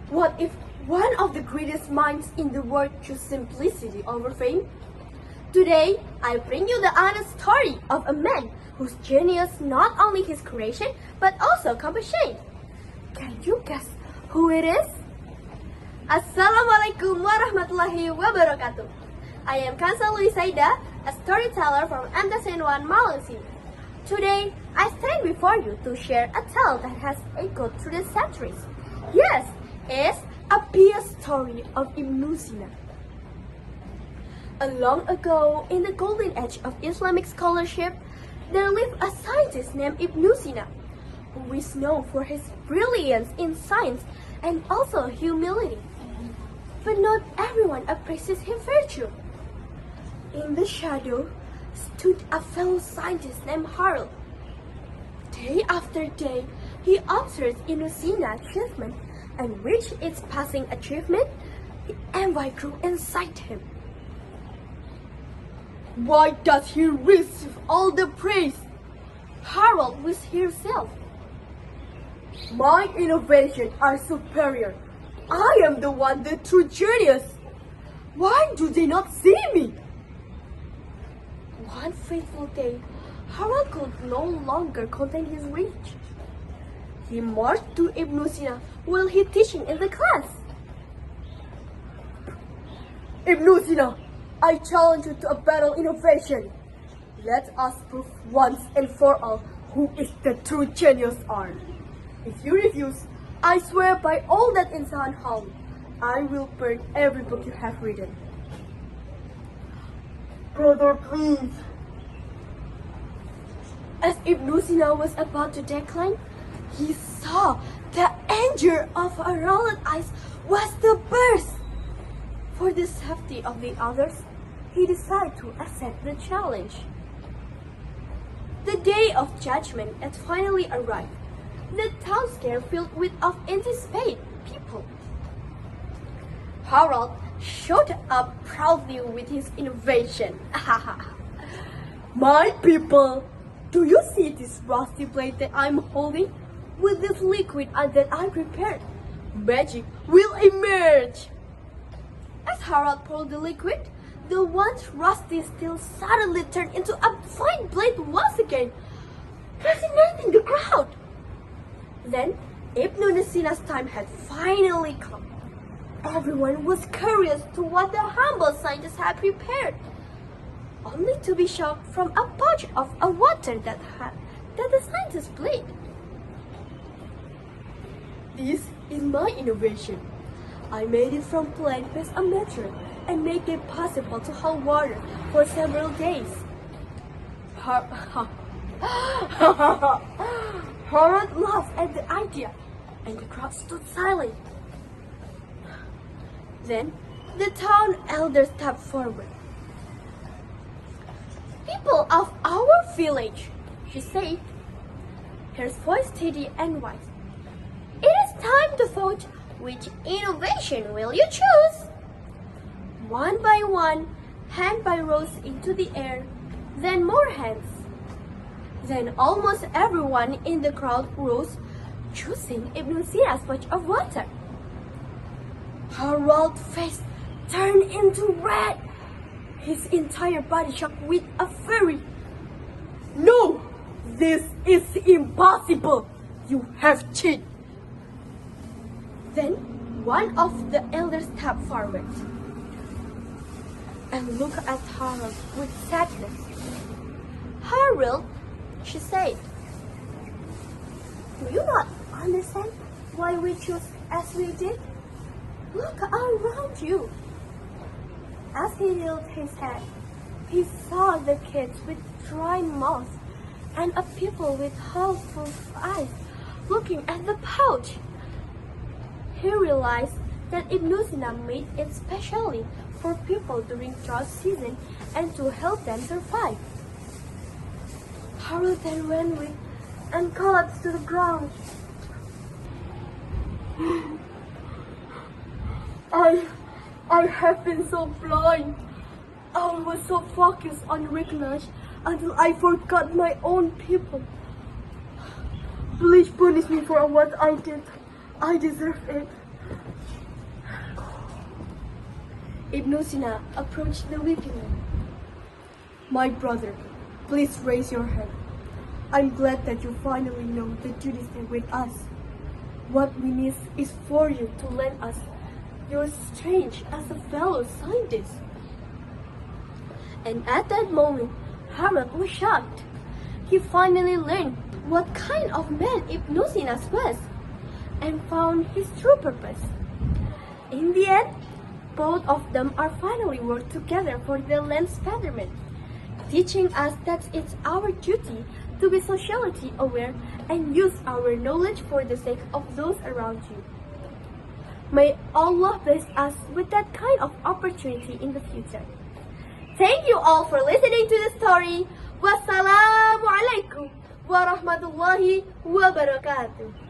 What if one of the greatest minds in the world chose simplicity over fame? Today, I bring you the honest story of a man whose genius not only his creation but also compassion. Can you guess who it is? Assalamualaikum warahmatullahi wabarakatuh. I am Khansa Saida, a storyteller from MTsN Malang. Today, I stand before you to share a tale that has echoed through the centuries. Yes, it's a pious story of Ibn Sina. Long ago, in the golden age of Islamic scholarship, there lived a scientist named Ibn Sina, who is known for his brilliance in science and also humility. But not everyone appreciates his virtue. In the shadow stood a fellow scientist named Harold. Day after day, he observed Ibn Sina's achievement, and with its passing achievement, the envy grew inside him. Why does he receive all the praise? Harold was himself. My innovations are superior. I am the one, the true genius. Why do they not see me? One fateful day, Harold could no longer contain his rage. He marched to Ibn Sina while he teaching in the class. Ibn Sina, I challenge you to a battle innovation. Let us prove once and for all who is the true genius are. If you refuse, I swear by all that in Hall, I will burn every book you have written. Brother, please. As Ibn Sina was about to decline, he saw the anger of Harold's eyes was to burst. For the safety of the others, he decided to accept the challenge. The day of judgment had finally arrived. The town square filled with anticipated people. Harold showed up proudly with his innovation. My people, do you see this rusty plate that I'm holding? With this liquid that I prepared, magic will emerge. As Harold poured the liquid, the once rusty steel suddenly turned into a fine blade once again, fascinating the crowd. Then, Ibn Sina's time had finally come. Everyone was curious to what the humble scientist had prepared, only to be shocked from a pouch of water that the scientist played. This is my innovation. I made it from plant-based amateur and make it possible to hold water for several days. Harold laughed at the idea, and the crowd stood silent. Then, the town elder stepped forward. People of our village, she said, her voice steady and wise. It is time to vote. Which innovation will you choose? One by one, hand by rose into the air, then more hands. Then almost everyone in the crowd rose, choosing Ibn Sina's patch of water. Harold's face turned into red. His entire body shook with a fury. No, this is impossible. You have cheated. Then one of the elders stepped forward and looked at Harold with sadness. Harold, she said, do you not understand why we chose as we did? Look around you. As he held his head, he saw the kids with dry mouths and a people with half-full eyes looking at the pouch. He realized that Ibn Sina made it specially for people during drought season and to help them survive. Harold then ran with and collapsed to the ground. I have been so blind. I was so focused on recognition until I forgot my own people. Please punish me for what I did. I deserve it. Ibn Sina approached the weeping man. My brother, please raise your head. I'm glad that you finally know the duties with us. What we need is for you to lend us your strength as a fellow scientist. And at that moment, Harmat was shocked. He finally learned what kind of man Ibn Sina was and found his true purpose. In the end, both of them are finally worked together for the land's betterment, teaching us that it's our duty to be socially aware and use our knowledge for the sake of those around you. May Allah bless us with that kind of opportunity in the future. Thank you all for listening to the story. Wassalamu alaikum wa rahmatullahi wa barakatuh.